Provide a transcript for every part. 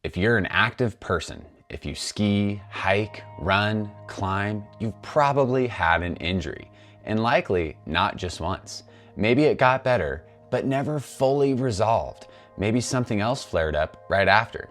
If you're an active person, if you ski, hike, run, climb, you've probably had an injury, and likely not just once. Maybe it got better, but never fully resolved. Maybe something else flared up right after.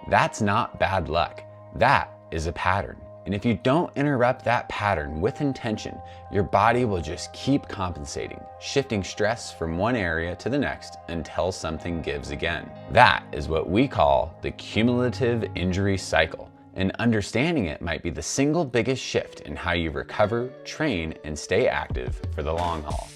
That's not bad luck. That is a pattern. And if you don't interrupt that pattern with intention, your body will just keep compensating, shifting stress from one area to the next until something gives again. That is what we call the cumulative injury cycle. And understanding it might be the single biggest shift in how you recover, train, and stay active for the long haul.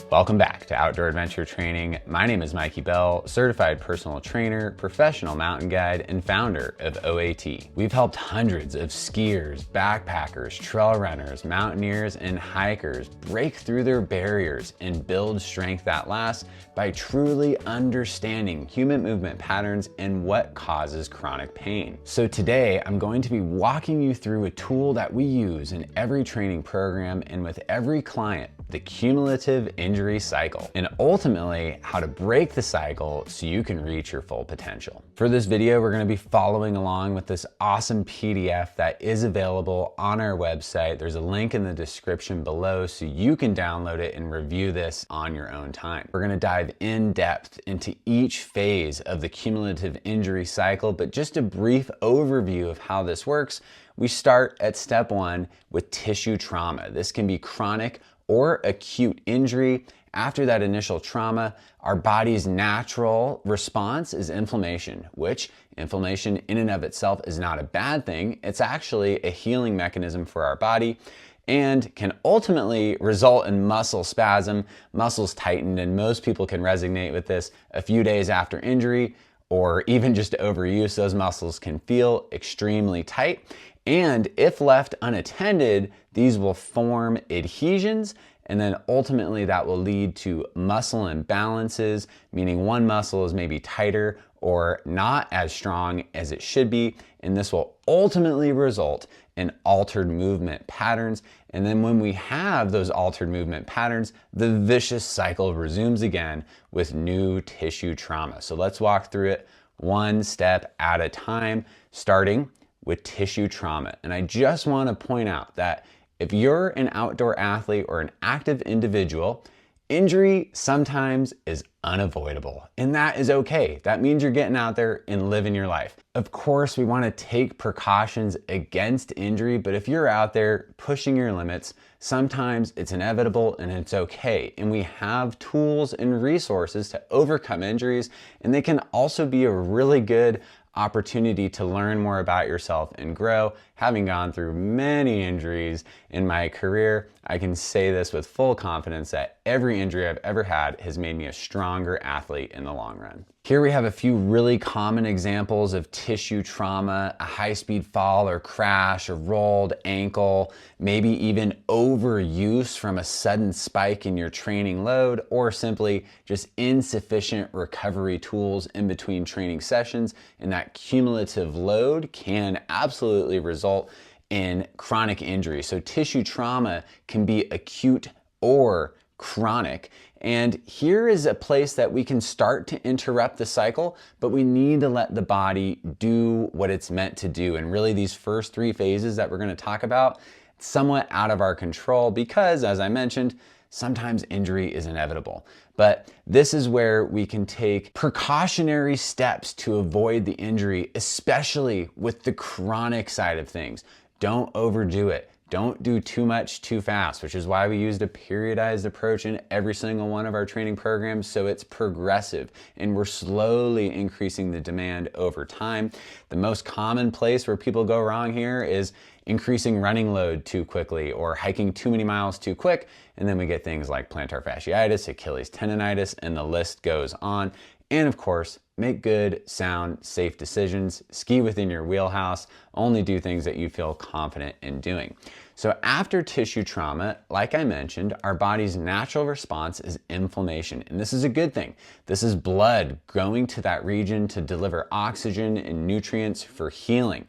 Welcome back to Outdoor Adventure Training. My name is Mikey Bell, certified personal trainer, professional mountain guide, and founder of OAT. We've helped hundreds of skiers, backpackers, trail runners, mountaineers, and hikers break through their barriers and build strength that lasts by truly understanding human movement patterns and what causes chronic pain. So today, I'm going to be walking you through a tool that we use in every training program and with every client, the cumulative injury cycle, and ultimately how to break the cycle so you can reach your full potential. For this video, we're going to be following along with this awesome PDF that is available on our website. There's a link in the description below so you can download it and review this on your own time. We're going to dive in depth into each phase of the cumulative injury cycle, but just a brief overview of how this works. We start at step 1 with tissue trauma. This can be chronic or acute injury. After that initial trauma, our body's natural response is inflammation, which inflammation in and of itself is not a bad thing. It's actually a healing mechanism for our body and can ultimately result in muscle spasm, muscles tightened, and most people can resonate with this a few days after injury or even just overuse. Those muscles can feel extremely tight. And if left unattended, these will form adhesions, and then ultimately that will lead to muscle imbalances, meaning one muscle is maybe tighter or not as strong as it should be, and this will ultimately result in altered movement patterns. And then when we have those altered movement patterns, the vicious cycle resumes again with new tissue trauma. So let's walk through it one step at a time, starting with tissue trauma. And I just want to point out that if you're an outdoor athlete or an active individual, injury sometimes is unavoidable, and that is okay. That means you're getting out there and living your life. Of course, we want to take precautions against injury, but if you're out there pushing your limits, sometimes it's inevitable and it's okay. And we have tools and resources to overcome injuries, and they can also be a really good opportunity to learn more about yourself and grow. Having gone through many injuries in my career, I can say this with full confidence that every injury I've ever had has made me a stronger athlete in the long run. Here we have a few really common examples of tissue trauma: a high-speed fall or crash, a rolled ankle, maybe even overuse from a sudden spike in your training load, or simply just insufficient recovery tools in between training sessions. And that cumulative load can absolutely result in chronic injury. So tissue trauma can be acute or chronic. And here is a place that we can start to interrupt the cycle, but we need to let the body do what it's meant to do. And really these first 3 phases that we're going to talk about, somewhat out of our control because, as I mentioned, sometimes injury is inevitable. But this is where we can take precautionary steps to avoid the injury, especially with the chronic side of things. Don't overdo it. Don't do too much too fast, which is why we used a periodized approach in every single one of our training programs, so it's progressive and we're slowly increasing the demand over time. The most common place where people go wrong here is increasing running load too quickly or hiking too many miles too quick, and then we get things like plantar fasciitis, Achilles tendonitis, and the list goes on. And of course, make good, sound, safe decisions, ski within your wheelhouse, only do things that you feel confident in doing. So after tissue trauma, like I mentioned, our body's natural response is inflammation, and this is a good thing. This is blood going to that region to deliver oxygen and nutrients for healing.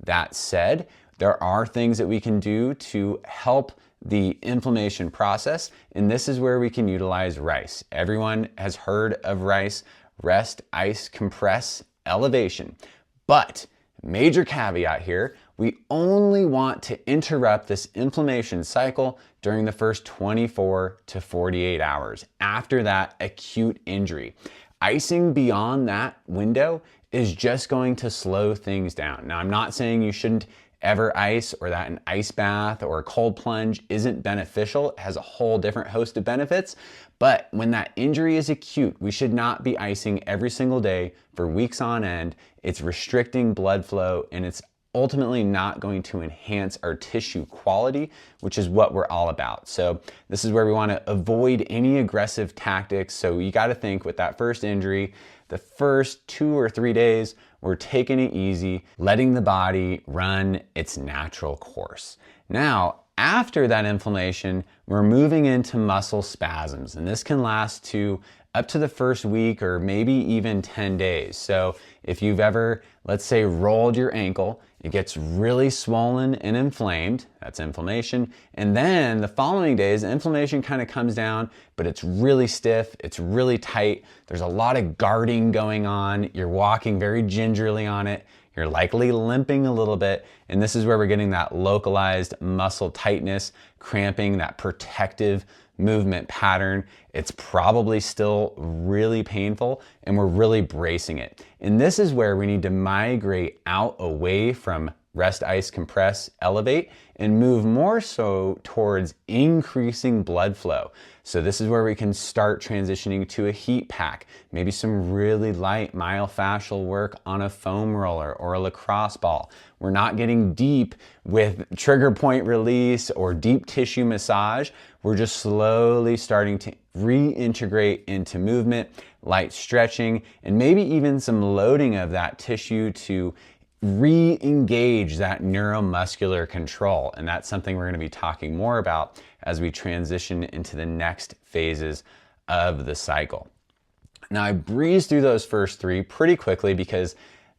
That said, there are things that we can do to help the inflammation process, and this is where we can utilize rice. Everyone has heard of rice. rest, ice, compress, elevation. But major caveat here, we only want to interrupt this inflammation cycle during the first 24 to 48 hours after that acute injury. Icing beyond that window is just going to slow things down. Now, I'm not saying you shouldn't ever ice or that an ice bath or a cold plunge isn't beneficial. It has a whole different host of benefits. But when that injury is acute, we should not be icing every single day for weeks on end. It's restricting blood flow and it's ultimately not going to enhance our tissue quality, which is what we're all about. So this is where we want to avoid any aggressive tactics. So you got to think with that first injury, the first 2 or 3 days, we're taking it easy, letting the body run its natural course. Now, after that inflammation, we're moving into muscle spasms, and this can last to up to the first week or maybe even 10 days. So if you've ever, let's say, rolled your ankle, it gets really swollen and inflamed, that's inflammation, and then the following days, the inflammation kind of comes down, but it's really stiff, it's really tight, there's a lot of guarding going on, you're walking very gingerly on it, you're likely limping a little bit, and this is where we're getting that localized muscle tightness, cramping, that protective movement pattern. It's probably still really painful and we're really bracing it. And this is where we need to migrate out away from rest, ice, compress, elevate, and move more so towards increasing blood flow. So this is where we can start transitioning to a heat pack, maybe some really light myofascial work on a foam roller or a lacrosse ball. We're not getting deep with trigger point release or deep tissue massage. We're just slowly starting to reintegrate into movement, light stretching, and maybe even some loading of that tissue to re-engage that neuromuscular control. And that's something we're going to be talking more about as we transition into the next phases of the cycle. Now, I breezed through those first 3 pretty quickly because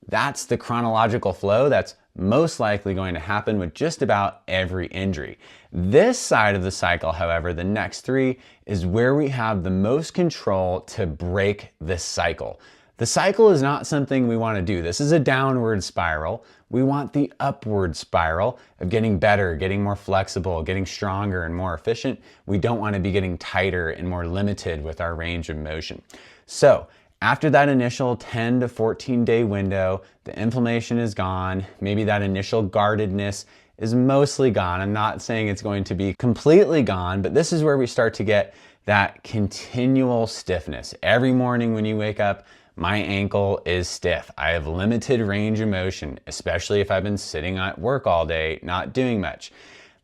that's the chronological flow that's most likely going to happen with just about every injury. This side of the cycle, however, the next 3, is where we have the most control to break this cycle. The cycle is not something we want to do. This is a downward spiral. We want the upward spiral of getting better, getting more flexible, getting stronger and more efficient. We don't want to be getting tighter and more limited with our range of motion. So after that initial 10 to 14 day window, the inflammation is gone. Maybe that initial guardedness is mostly gone. I'm not saying it's going to be completely gone, but this is where we start to get that continual stiffness. Every morning when you wake up, my ankle is stiff. I have limited range of motion, especially if I've been sitting at work all day, not doing much.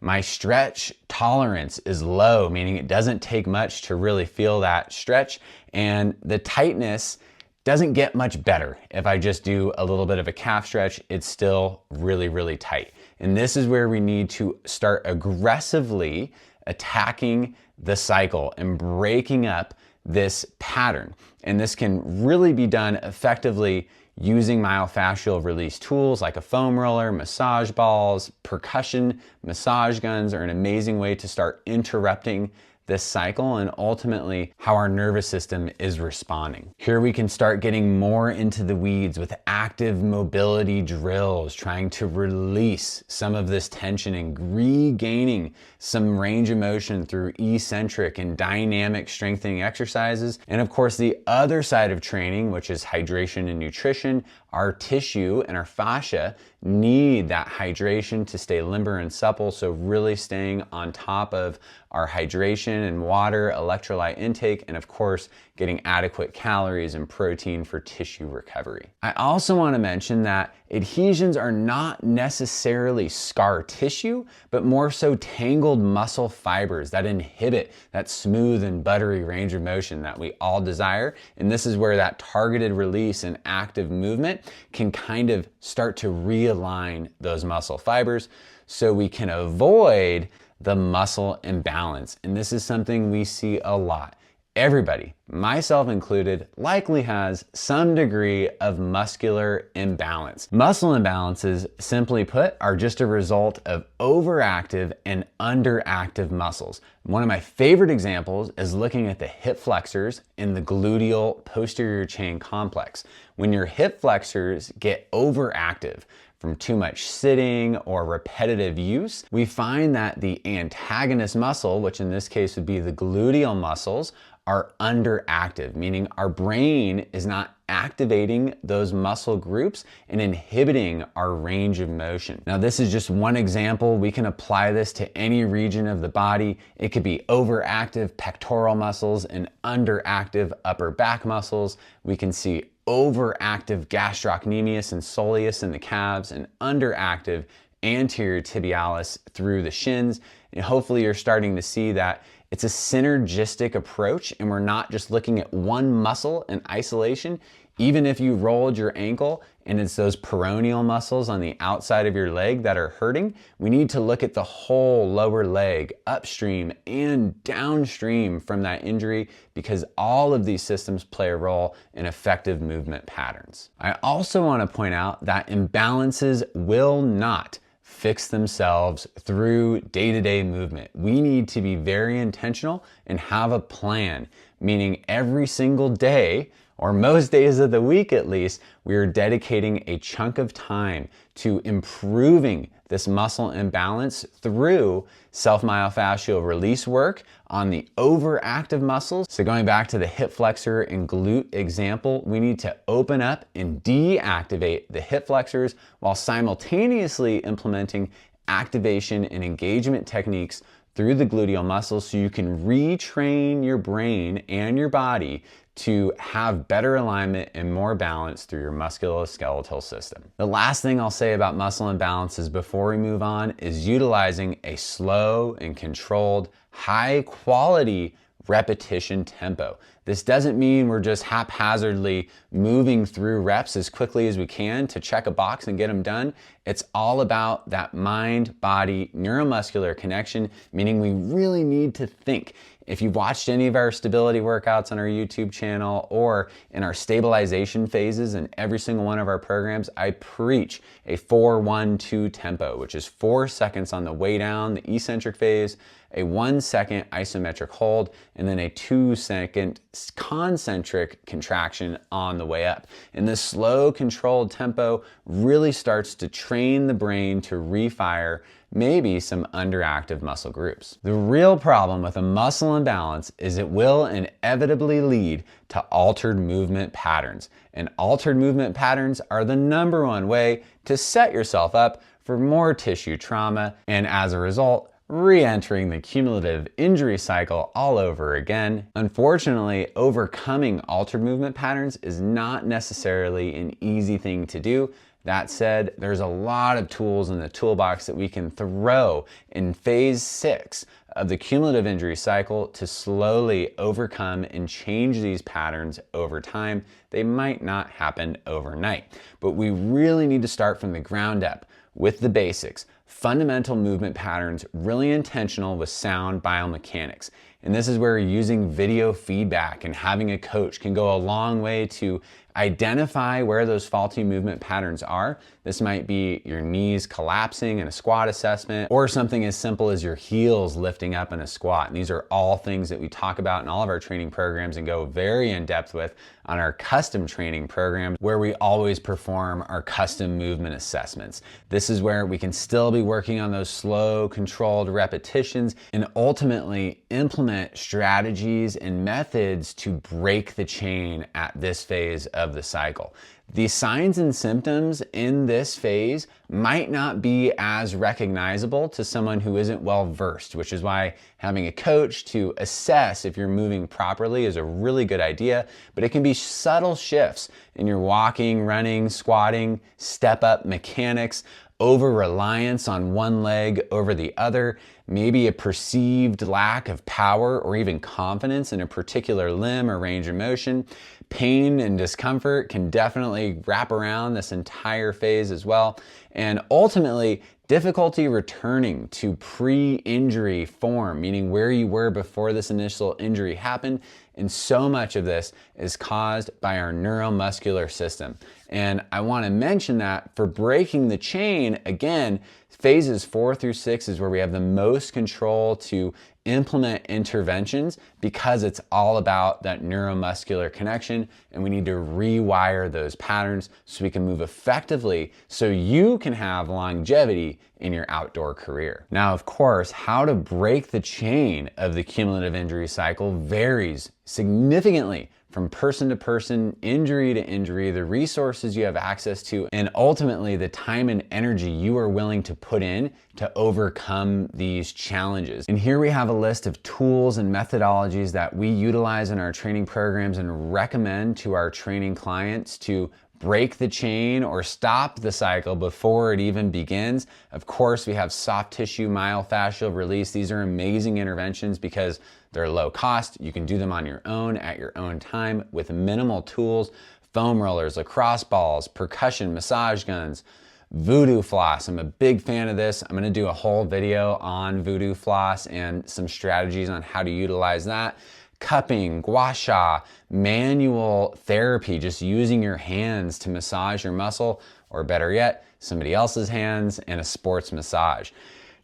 My stretch tolerance is low, meaning it doesn't take much to really feel that stretch, and the tightness doesn't get much better. If I just do a little bit of a calf stretch, it's still really, really tight. And this is where we need to start aggressively attacking the cycle and breaking up this pattern. And this can really be done effectively using myofascial release tools like a foam roller, massage balls, percussion massage guns are an amazing way to start interrupting this cycle and ultimately how our nervous system is responding. Here we can start getting more into the weeds with active mobility drills, trying to release some of this tension and regaining some range of motion through eccentric and dynamic strengthening exercises. And of course, the other side of training, which is hydration and nutrition, our tissue and our fascia need that hydration to stay limber and supple. So really staying on top of our hydration and water, electrolyte intake, and of course, getting adequate calories and protein for tissue recovery. I also want to mention that adhesions are not necessarily scar tissue, but more so tangled muscle fibers that inhibit that smooth and buttery range of motion that we all desire. And this is where that targeted release and active movement can kind of start to realign those muscle fibers so we can avoid the muscle imbalance. And this is something we see a lot. Everybody myself included, likely has some degree of muscular imbalance. Muscle imbalances, simply put, are just a result of overactive and underactive muscles. One of my favorite examples is looking at the hip flexors in the gluteal posterior chain complex. When your hip flexors get overactive from too much sitting or repetitive use, we find that the antagonist muscle, which in this case would be the gluteal muscles, are underactive, meaning our brain is not activating those muscle groups and inhibiting our range of motion. Now, this is just one example. We can apply this to any region of the body. It could be overactive pectoral muscles and underactive upper back muscles. We can see overactive gastrocnemius and soleus in the calves and underactive anterior tibialis through the shins. And hopefully you're starting to see that it's a synergistic approach and we're not just looking at one muscle in isolation. Even if you rolled your ankle and it's those peroneal muscles on the outside of your leg that are hurting, we need to look at the whole lower leg upstream and downstream from that injury because all of these systems play a role in effective movement patterns. I also want to point out that imbalances will not fix themselves through day-to-day movement. We need to be very intentional and have a plan, meaning every single day, or most days of the week at least, we are dedicating a chunk of time to improving this muscle imbalance through self-myofascial release work on the overactive muscles. So going back to the hip flexor and glute example, we need to open up and deactivate the hip flexors while simultaneously implementing activation and engagement techniques through the gluteal muscles so you can retrain your brain and your body to have better alignment and more balance through your musculoskeletal system. The last thing I'll say about muscle imbalances before we move on is utilizing a slow and controlled, high quality repetition tempo. This doesn't mean we're just haphazardly moving through reps as quickly as we can to check a box and get them done. It's all about that mind-body neuromuscular connection, meaning we really need to think. If you've watched any of our stability workouts on our YouTube channel or in our stabilization phases in every single one of our programs, I preach a 4-1-2 tempo, which is 4 seconds on the way down, the eccentric phase, a 1 second isometric hold, and then a 2 second concentric contraction on the way up. And this slow, controlled tempo really starts to train the brain to refire maybe some underactive muscle groups. The real problem with a muscle imbalance is it will inevitably lead to altered movement patterns. And altered movement patterns are the #1 way to set yourself up for more tissue trauma and, as a result, re-entering the cumulative injury cycle all over again. Unfortunately, overcoming altered movement patterns is not necessarily an easy thing to do. That said, there's a lot of tools in the toolbox that we can throw in phase 6 of the cumulative injury cycle to slowly overcome and change these patterns over time. They might not happen overnight, but we really need to start from the ground up with the basics. Fundamental movement patterns, really intentional with sound biomechanics. And this is where using video feedback and having a coach can go a long way to identify where those faulty movement patterns are. This might be your knees collapsing in a squat assessment or something as simple as your heels lifting up in a squat. And these are all things that we talk about in all of our training programs and go very in depth with on our custom training program where we always perform our custom movement assessments. This is where we can still be working on those slow, controlled repetitions and ultimately implement strategies and methods to break the chain at this phase of the cycle. The signs and symptoms in this phase might not be as recognizable to someone who isn't well versed, which is why having a coach to assess if you're moving properly is a really good idea, but it can be subtle shifts in your walking, running, squatting, step up mechanics, over-reliance on one leg over the other, maybe a perceived lack of power or even confidence in a particular limb or range of motion. Pain and discomfort can definitely wrap around this entire phase as well. And ultimately, difficulty returning to pre-injury form, meaning where you were before this initial injury happened, And so much of this is caused by our neuromuscular system. And I want to mention that for breaking the chain, again, phases 4 through 6 is where we have the most control to implement interventions, because it's all about that neuromuscular connection, and we need to rewire those patterns so we can move effectively so you can have longevity in your outdoor career. Now, of course, how to break the chain of the cumulative injury cycle varies significantly from person to person, injury to injury, the resources you have access to, and ultimately the time and energy you are willing to put in to overcome these challenges. And here we have a list of tools and methodologies that we utilize in our training programs and recommend to our training clients to break the chain or stop the cycle before it even begins. Of course, we have soft tissue myofascial release. These are amazing interventions because they're low cost. You can do them on your own at your own time with minimal tools, foam rollers, lacrosse balls, percussion, massage guns, voodoo floss. I'm a big fan of this. I'm gonna do a whole video on voodoo floss and some strategies on how to utilize that. Cupping, gua sha, manual therapy, just using your hands to massage your muscle, or better yet, somebody else's hands, and a sports massage.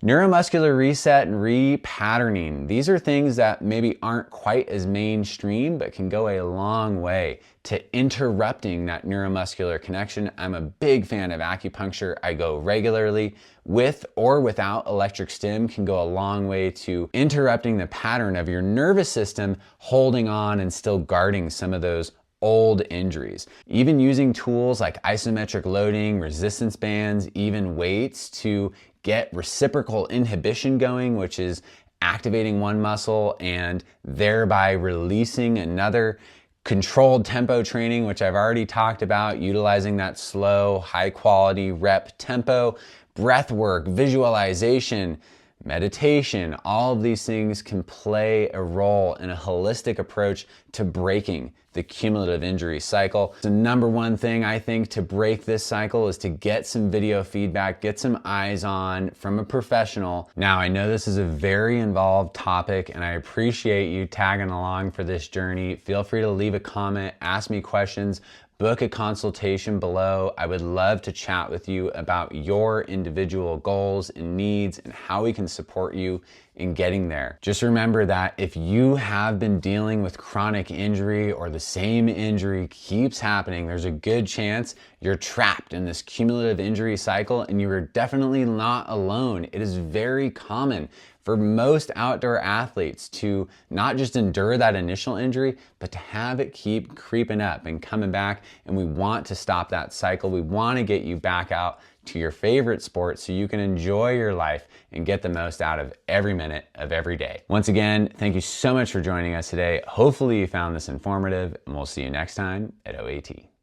Neuromuscular reset and repatterning. These are things that maybe aren't quite as mainstream, but can go a long way to interrupting that neuromuscular connection. I'm a big fan of acupuncture. I go regularly. With or without electric stim can go a long way to interrupting the pattern of your nervous system holding on and still guarding some of those old injuries. Even using tools like isometric loading, resistance bands, even weights to get reciprocal inhibition going, which is activating one muscle and thereby releasing another. Controlled tempo training, which I've already talked about, utilizing that slow, high quality rep tempo, breath work, visualization, meditation, all of these things can play a role in a holistic approach to breaking the cumulative injury cycle. The number one thing I think to break this cycle is to get some video feedback, get some eyes on from a professional. Now, I know this is a very involved topic and I appreciate you tagging along for this journey. Feel free to leave a comment, ask me questions, book a consultation below. I would love to chat with you about your individual goals and needs and how we can support you in getting there. Just remember that if you have been dealing with chronic injury or the same injury keeps happening, there's a good chance you're trapped in this cumulative injury cycle and you are definitely not alone. It is very common for most outdoor athletes to not just endure that initial injury, but to have it keep creeping up and coming back. And we want to stop that cycle. We want to get you back out to your favorite sport so you can enjoy your life and get the most out of every minute of every day. Once again, thank you so much for joining us today. Hopefully you found this informative, and we'll see you next time at OAT.